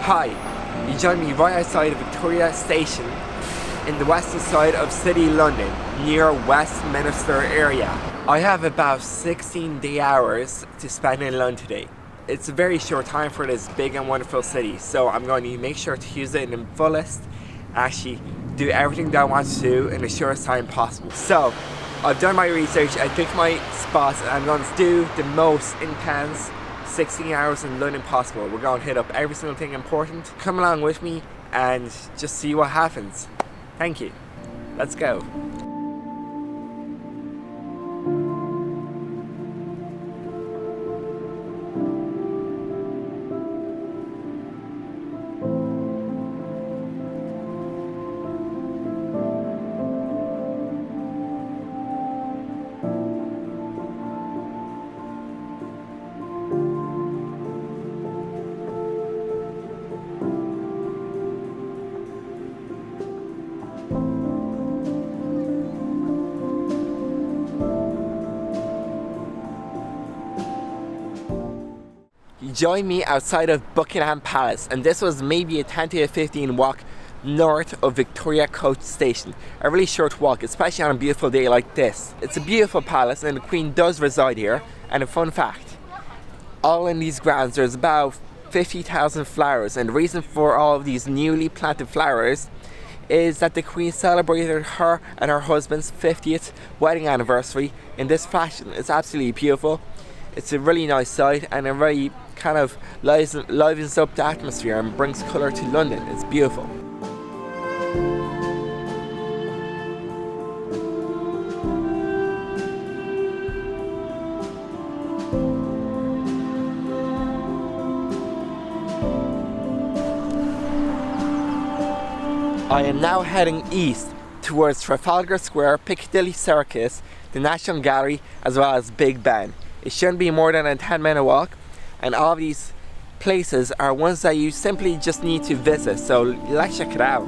Hi, you join me right outside of Victoria Station in the western side of City London, near Westminster area. I have about 16 day hours to spend in London today. It's a very short time for this big and wonderful city, so I'm going to make sure to use it in the fullest, actually do everything that I want to do in the shortest time possible. So, I've done my research, I picked my spots, and I'm going to do the most intense 16 hours in London possible. We're going to hit up every single thing important. Come along with me and just see what happens. Thank you. Let's go. Join me outside of Buckingham Palace, and this was maybe a 10 to 15 walk north of Victoria Coach Station. A really short walk, especially on a beautiful day like this. It's a beautiful palace and the Queen does reside here. And a fun fact, all in these grounds there's about 50,000 flowers, and the reason for all of these newly planted flowers is that the Queen celebrated her and her husband's 50th wedding anniversary in this fashion. It's absolutely beautiful. It's a really nice sight, and it really kind of livens up the atmosphere and brings colour to London. It's beautiful. I am now heading east towards Trafalgar Square, Piccadilly Circus, the National Gallery, as well as Big Ben. It shouldn't be more than a 10-minute walk, and all of these places are ones that you simply just need to visit, so let's check it out.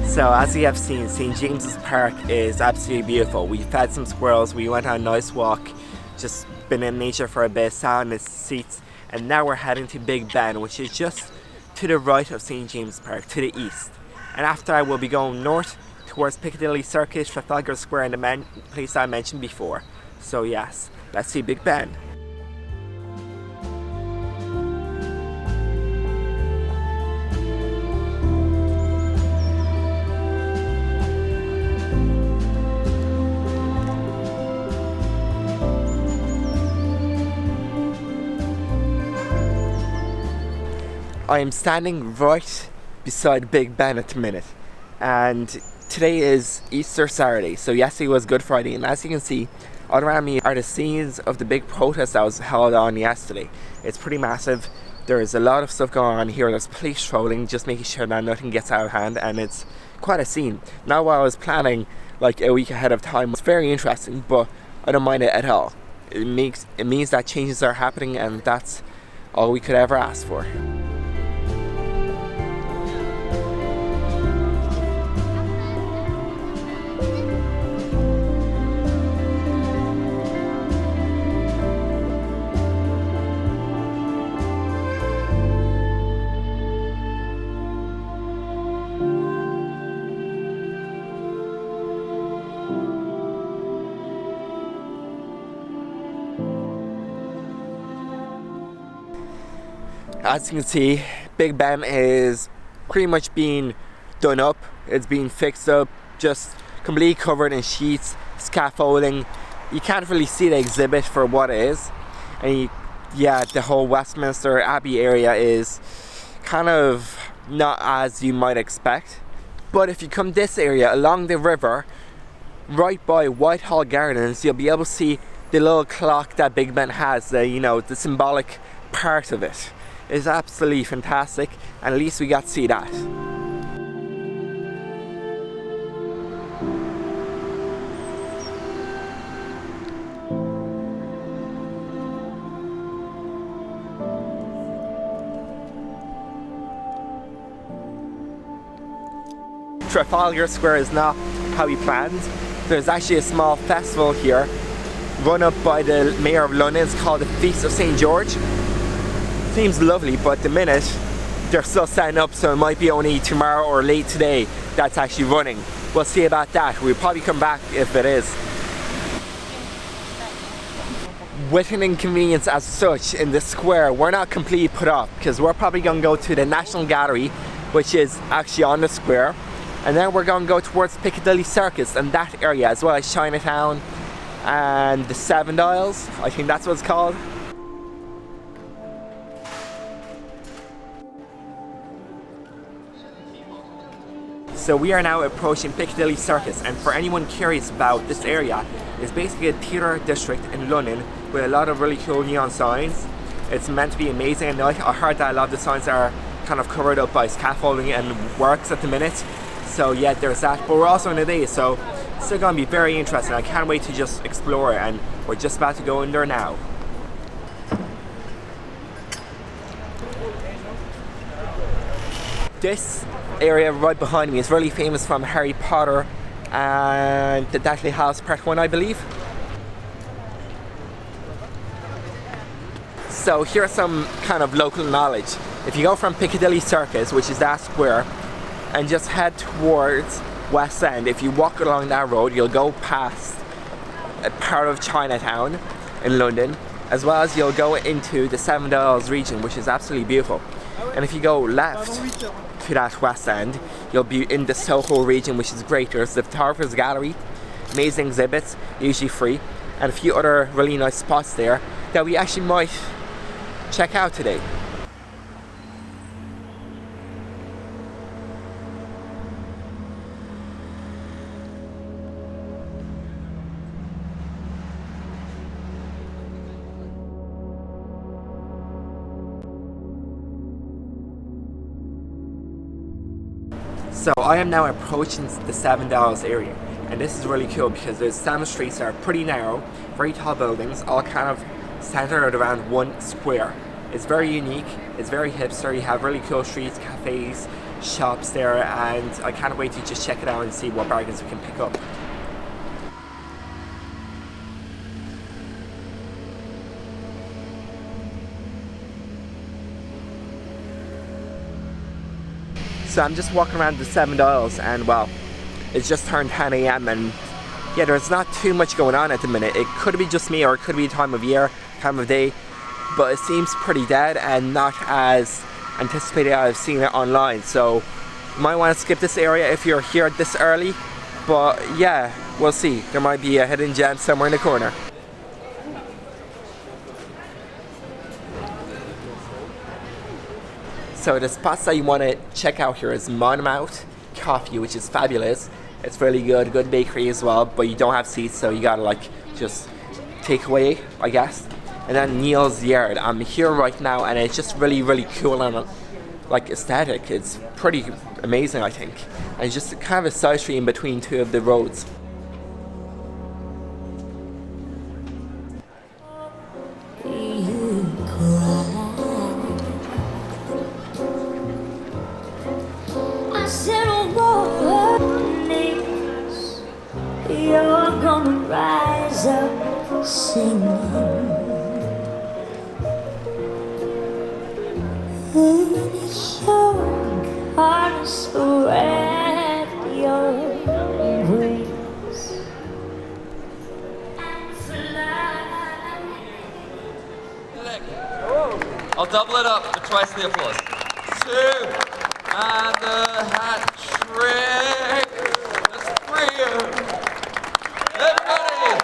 So as you have seen, St. James's Park is absolutely beautiful. We fed some squirrels, we went on a nice walk, just been in nature for a bit, sat on the seats, and now we're heading to Big Ben, which is just to the right of St. James's Park, to the east. And after that we'll be going north towards Piccadilly Circus, Trafalgar Square, and the place I mentioned before. So yes, let's see Big Ben. I am standing right beside Big Ben at the minute, and today is Easter Saturday, so yesterday was Good Friday, and as you can see all around me are the scenes of the big protest that was held on yesterday. It's pretty massive. There's a lot of stuff going on here. There's police patrolling, just making sure that nothing gets out of hand, and it's quite a scene. Now what I was planning like a week ahead of time was very interesting, but I don't mind it at all. It means that changes are happening, and that's all we could ever ask for. As you can see, Big Ben is pretty much being done up. It's being fixed up, just completely covered in sheets, scaffolding. You can't really see the exhibit for what it is, and yeah, the whole Westminster Abbey area is kind of not as you might expect. But if you come this area along the river, right by Whitehall Gardens, you'll be able to see the little clock that Big Ben has, the symbolic part of it. It's absolutely fantastic, and at least we got to see that. Trafalgar Square is not how we planned. There's actually a small festival here run up by the Mayor of London. It's called the Feast of St. George. Seems lovely, but at the minute they're still setting up, so it might be only tomorrow or late today that's actually running. We'll see about that. We'll probably come back if it is. With an inconvenience as such in the square, we're not completely put off because we're probably going to go to the National Gallery, which is actually on the square, and then we're going to go towards Piccadilly Circus and that area, as well as Chinatown and the Seven Dials, I think that's what it's called. So we are now approaching Piccadilly Circus, and for anyone curious about this area, it's basically a theatre district in London with a lot of really cool neon signs. It's meant to be amazing at night. I heard that a lot of the signs are kind of covered up by scaffolding and works at the minute. So yeah, there's that. But we're also in the day, so it's still going to be very interesting. I can't wait to just explore it, and we're just about to go in there now. This area right behind me is really famous from Harry Potter and the Deathly Hallows Part 1, I believe. So here's some kind of local knowledge. If you go from Piccadilly Circus, which is that square, and just head towards West End, if you walk along that road, you'll go past a part of Chinatown in London, as well as you'll go into the Seven Dials region, which is absolutely beautiful. And if you go left to that West End, you'll be in the Soho region, which is great. There's the Photographer's Gallery, amazing exhibits, usually free, and a few other really nice spots there that we actually might check out today. So I am now approaching the Seven Dials area, and this is really cool because there's 7 streets that are pretty narrow, very tall buildings, all kind of centered around one square. It's very unique, it's very hipster, you have really cool streets, cafes, shops there, and I can't wait to just check it out and see what bargains we can pick up. So I'm just walking around the Seven Dials, and well, it's just turned 10 AM and yeah, there's not too much going on at the minute. It could be just me, or it could be time of year, time of day, but it seems pretty dead and not as anticipated as I've seen it online. So you might want to skip this area if you're here this early, but yeah, we'll see. There might be a hidden gem somewhere in the corner. So the spots that you want to check out here is Monmouth Coffee, which is fabulous. It's really good bakery as well, but you don't have seats, so you gotta like just take away, I guess. And then Neal's Yard. I'm here right now, and it's just really cool and like aesthetic. It's pretty amazing, I think. And it's just kind of a side street in between two of the roads. You're gonna rise up singing. And it's your heart spread your wings and fly. I'll double it up for twice the applause. 2, and the hat trick. That's 3. Everybody!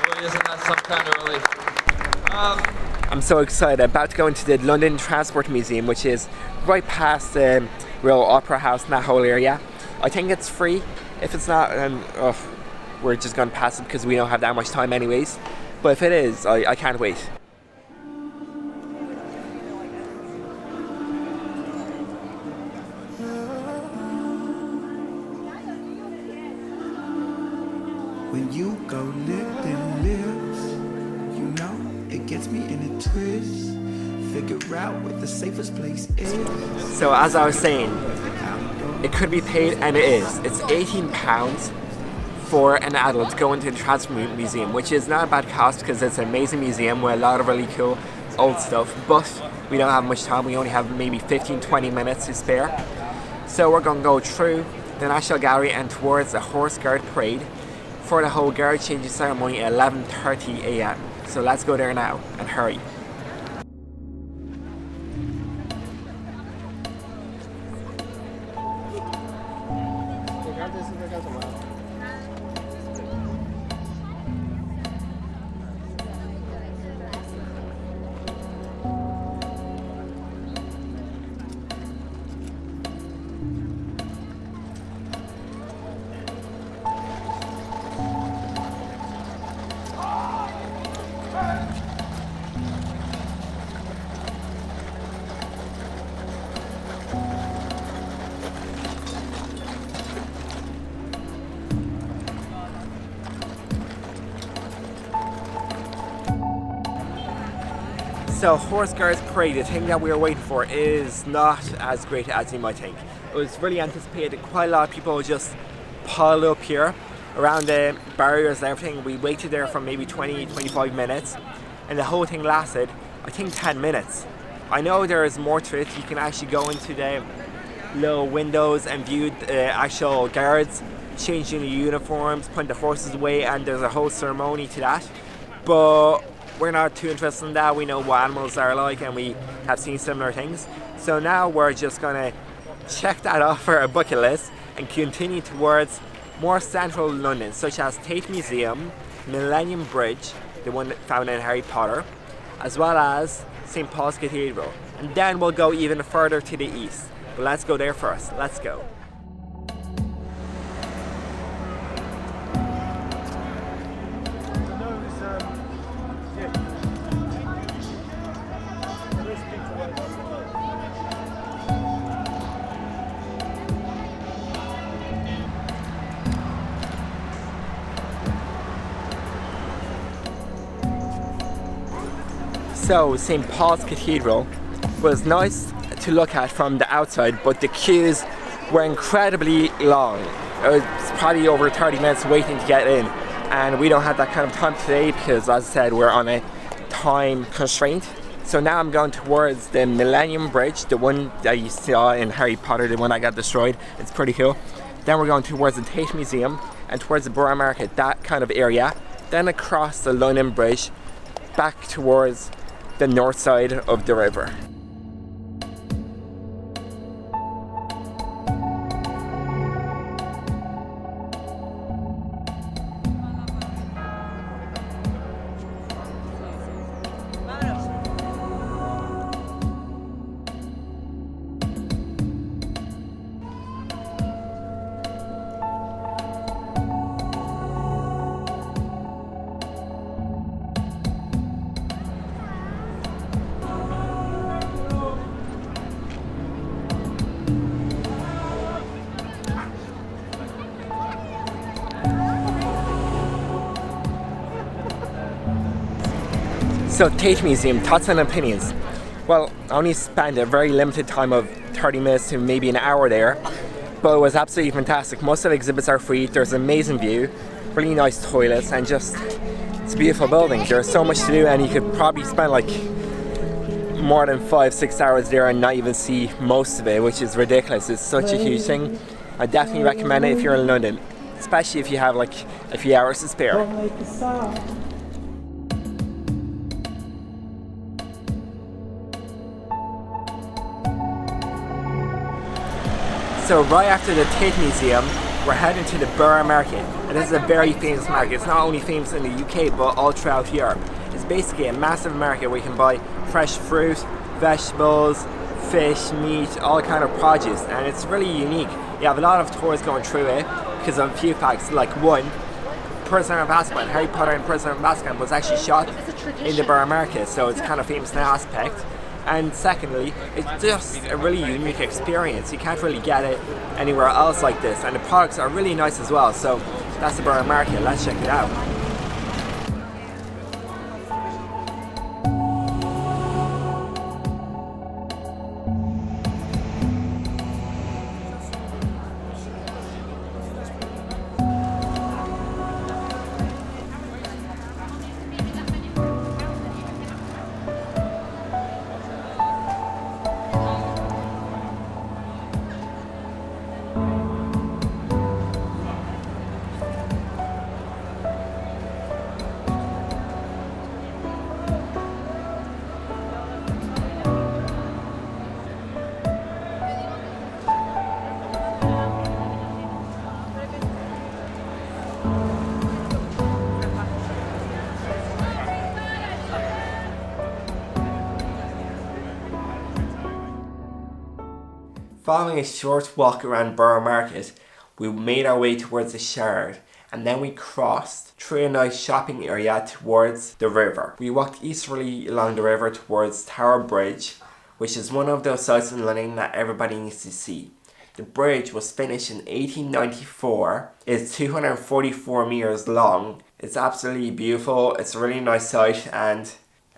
Boy, isn't that some kind of relief. I'm so excited. I'm about to go into the London Transport Museum, which is right past the Royal Opera House in that whole area. I think it's free. If it's not, then we're just going to pass it because we don't have that much time anyways. But if it is, I can't wait. When you go live them lives, you know it gets me in a twist. Figure out what the safest place is. So as I was saying, it could be paid, and it is. It's £18 for an adult to go into the Transport Museum, which is not a bad cost because it's an amazing museum with a lot of really cool old stuff. But we don't have much time. We only have maybe 15-20 minutes to spare. So we're going to go through the National Gallery and towards the Horse Guard Parade for the whole guard changing ceremony at 11:30 a.m. So let's go there now and hurry. So Horse Guards Parade, the thing that we were waiting for, is not as great as you might think. It was really anticipated. Quite a lot of people just piled up here around the barriers and everything. We waited there for maybe 20-25 minutes and the whole thing lasted, I think, 10 minutes. I know there is more to it. You can actually go into the little windows and view the actual guards changing the uniforms, putting the horses away, and there's a whole ceremony to that. But we're not too interested in that. We know what animals are like and we have seen similar things. So now we're just going to check that off our bucket list and continue towards more central London, such as Tate Museum, Millennium Bridge, the one found in Harry Potter, as well as St. Paul's Cathedral. And then we'll go even further to the east. But let's go there first. Let's go. So St. Paul's Cathedral was nice to look at from the outside, but the queues were incredibly long. It was probably over 30 minutes waiting to get in, and we don't have that kind of time today because, as I said, we're on a time constraint. So now I'm going towards the Millennium Bridge, the one that you saw in Harry Potter, the one that got destroyed. It's pretty cool. Then we're going towards the Tate Museum and towards the Borough Market, that kind of area. Then across the London Bridge, back towards the north side of the river. So Tate Museum, thoughts and opinions. Well, I only spent a very limited time of 30 minutes to maybe an hour there, but it was absolutely fantastic. Most of the exhibits are free. There's an amazing view, really nice toilets, and just, it's a beautiful building. There's so much to do, and you could probably spend like more than 5-6 hours there and not even see most of it, which is ridiculous. It's such a huge thing. I definitely recommend it if you're in London, especially if you have like a few hours to spare. So right after the Tate Museum, we're heading to the Borough Market, and this is a very famous market. It's not only famous in the UK, but all throughout Europe. It's basically a massive market where you can buy fresh fruit, vegetables, fish, meat, all kind of produce, and it's really unique. You have a lot of tours going through it because of a few facts, like one, Prisoner of Azkaban, Harry Potter and Prisoner of Azkaban was actually shot in the Borough Market, so it's kind of famous in that aspect. And secondly, it's just a really unique experience. You can't really get it anywhere else like this, and the products are really nice as well. So that's the Borough Market. Let's check it out. Following a short walk around Borough Market, we made our way towards the Shard, and then we crossed through a nice shopping area towards the river. We walked easterly along the river towards Tower Bridge, which is one of those sites in London that everybody needs to see. The bridge was finished in 1894. It's 244 meters long. It's absolutely beautiful. It's a really nice sight, and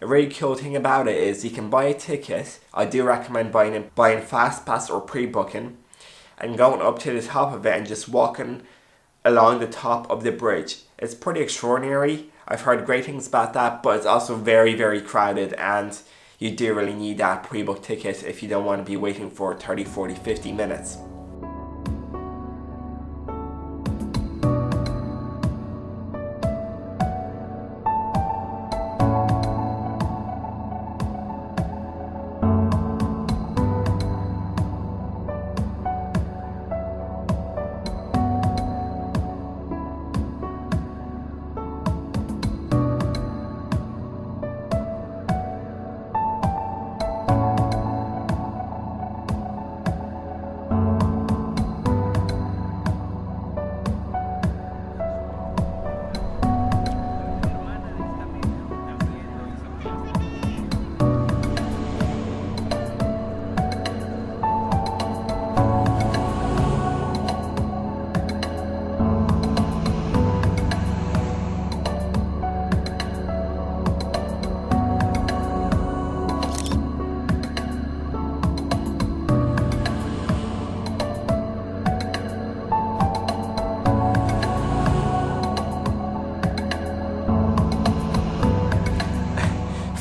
a really cool thing about it is you can buy a ticket. I do recommend buying fast pass or pre-booking and going up to the top of it and just walking along the top of the bridge. It's pretty extraordinary. I've heard great things about that, but it's also very, very crowded, and you do really need that pre-book ticket if you don't want to be waiting for 30, 40, 50 minutes.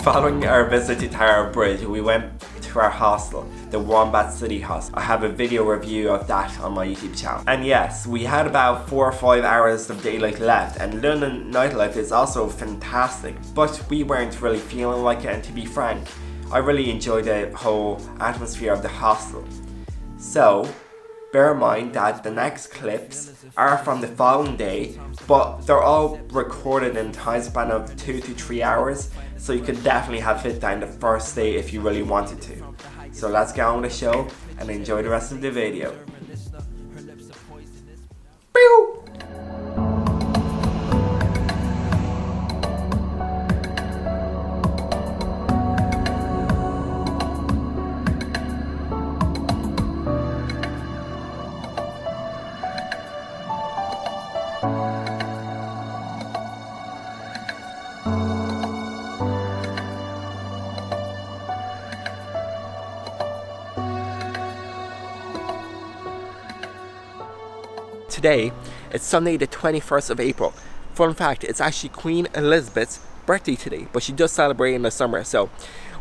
Following our visit to Tower Bridge, we went to our hostel, the Wombat City Hostel. I have a video review of that on my YouTube channel. And yes, we had about 4 or 5 hours of daylight left, and London nightlife is also fantastic, but we weren't really feeling like it, and to be frank, I really enjoyed the whole atmosphere of the hostel. So, bear in mind that the next clips are from the following day, but they're all recorded in a time span of 2 to 3 hours, so you could definitely have fit down the first day if you really wanted to. So let's get on with the show and enjoy the rest of the video. Pew! Today, it's Sunday the 21st of April. Fun fact, it's actually Queen Elizabeth's birthday today, but she does celebrate in the summer, so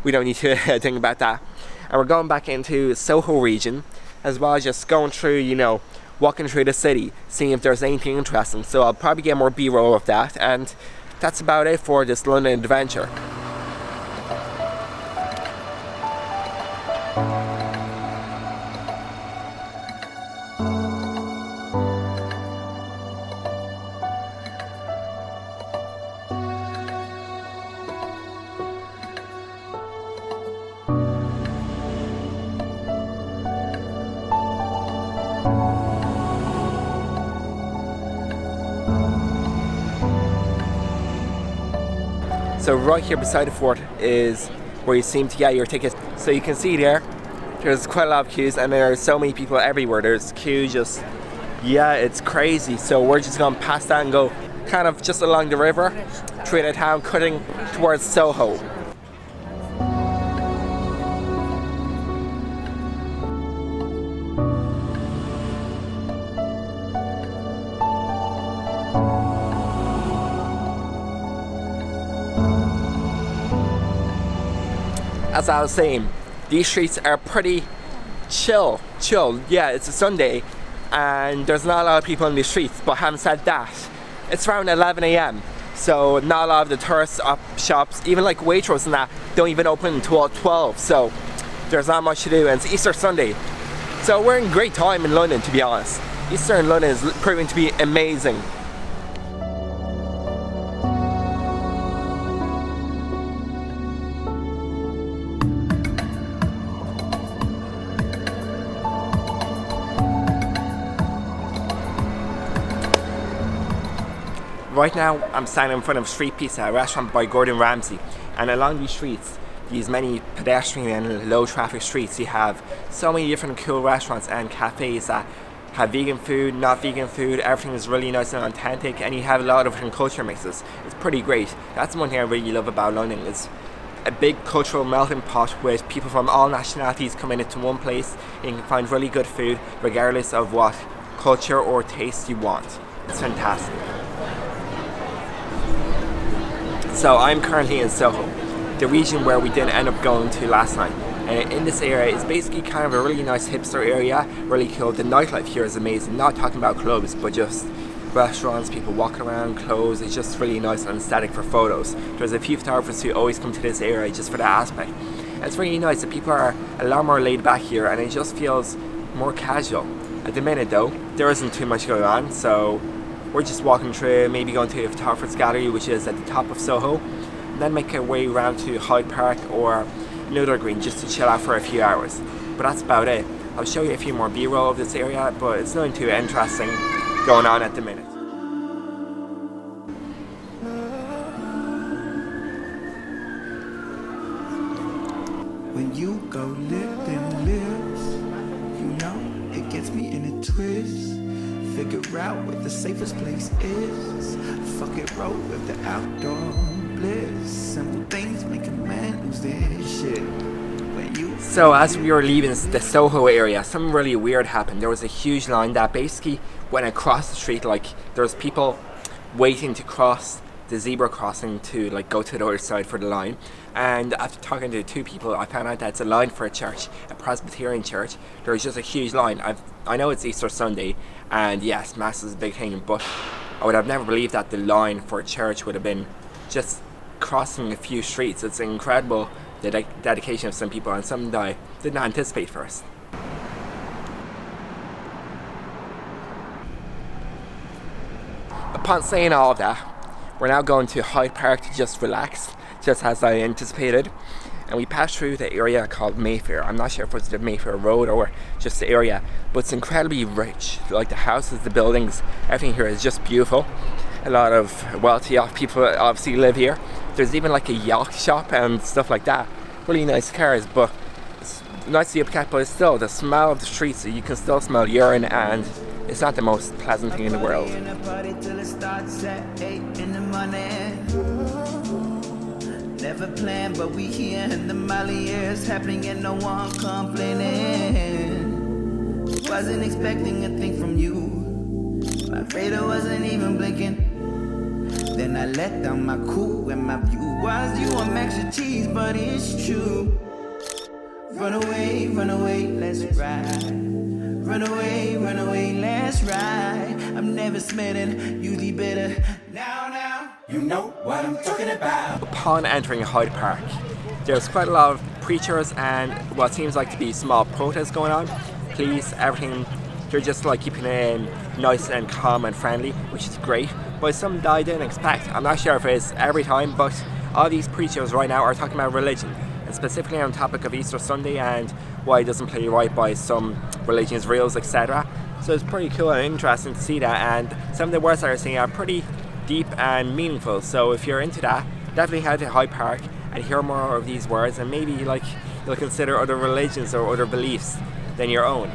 we don't need to think about that. And we're going back into Soho region, as well as just going through, you know, walking through the city, seeing if there's anything interesting. So I'll probably get more B-roll of that, and that's about it for this London adventure. So right here beside the fort is where you seem to get your tickets. So you can see there's quite a lot of queues, and there are so many people everywhere. There's queues just, yeah, it's crazy. So we're just going past that and go kind of just along the river, through the town, cutting towards Soho. As I was saying, these streets are pretty chill. Yeah, it's a Sunday and there's not a lot of people in the streets, but having said that, it's around 11 a.m. so not a lot of the tourist shops, even like Waitrose and that, don't even open until 12, so there's not much to do, and it's Easter Sunday. So we're in great time in London, to be honest. Easter in London is proving to be amazing. Right now, I'm standing in front of Street Pizza, a restaurant by Gordon Ramsay, and along these streets, these many pedestrian and low traffic streets, you have so many different cool restaurants and cafes that have vegan food, not vegan food, everything is really nice and authentic, and you have a lot of different culture mixes. It's pretty great. That's one thing I really love about London, is a big cultural melting pot with people from all nationalities coming into one place, and you can find really good food regardless of what culture or taste you want. It's fantastic. So I'm currently in Soho, the region where we did end up going to last night. And in this area is basically kind of a really nice hipster area, really cool. The nightlife here is amazing, not talking about clubs, but just restaurants, people walking around, clothes. It's just really nice and aesthetic for photos. There's a few photographers who always come to this area just for that aspect. And it's really nice, the people are a lot more laid back here, and it just feels more casual. At the minute though, there isn't too much going on, so we're just walking through, maybe going to the Photographer's Gallery, which is at the top of Soho, and then make our way around to Hyde Park or Neal Green just to chill out for a few hours. But that's about it. I'll show you a few more B-roll of this area, but it's nothing too interesting going on at the minute. When you go lifting lips, you know it gets me in a twist. Figure out where the safest place is. Fuck it, roll with the outdoor bliss. Simple things make a man lose their shit. When you So as we were leaving the Soho area, something really weird happened. There was a huge line that basically went across the street, like there was people waiting to cross the zebra crossing to like go to the other side for the line. And after talking to two people, I found out that it's a line for a church, a Presbyterian church. There was just a huge line. I know it's Easter Sunday, and yes, Mass is a big thing, but I would have never believed that the line for a church would have been just crossing a few streets. It's incredible, the dedication of some people, and something that I did not anticipate first. Upon saying all of that, we're now going to Hyde Park to just relax, just as I anticipated. And we passed through the area called Mayfair. I'm not sure if it's the Mayfair Road or just the area, but it's incredibly rich. Like the houses, the buildings, everything here is just beautiful. A lot of wealthy off people obviously live here. There's even like a yacht shop and stuff like that. Really nice cars, but it's nice to be upkept, but it's still the smell of the streets. You can still smell urine, and it's not the most pleasant thing in the world. Never planned, but we here in the Molly years happening and no one complaining. Wasn't expecting a thing from you. My radar wasn't even blinking. Then I let down my cool and my view was you on extra cheese, but it's true. Run away, let's ride. Run away, let's ride. I'm never smitten, usually bitter. Now, you know what I'm talking about. Upon entering Hyde Park, there's quite a lot of preachers and what seems like to be small protests going on. Police, everything, they're just like keeping it nice and calm and friendly, which is great. But it's something that I didn't expect. I'm not sure if it's every time, but all these preachers right now are talking about religion, and specifically on the topic of Easter Sunday and why it doesn't play right by some religions, rules, etc. So it's pretty cool and interesting to see that, and some of the words that are saying are pretty deep and meaningful. So if you're into that, definitely head to Hyde Park and hear more of these words, and maybe like you'll consider other religions or other beliefs than your own.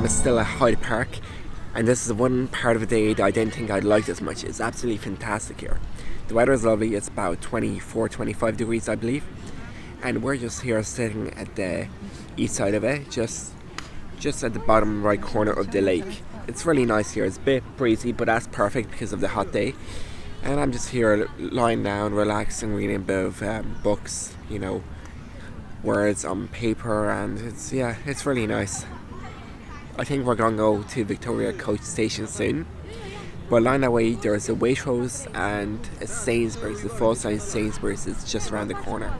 Still at Hyde Park, and this is one part of the day that I didn't think I'd like as much. It's absolutely fantastic here. The weather is lovely. It's about 24-25 degrees, I believe, and we're just here sitting at the east side of it, just at the bottom right corner of the lake. It's really nice here. It's a bit breezy, but that's perfect because of the hot day. And I'm just here lying down, relaxing, reading a bit of books, words on paper, and it's really nice. I think we're going to go to Victoria Coach Station soon. But along that way, there's a Waitrose and a Sainsbury's. The full-size Sainsbury's is just around the corner.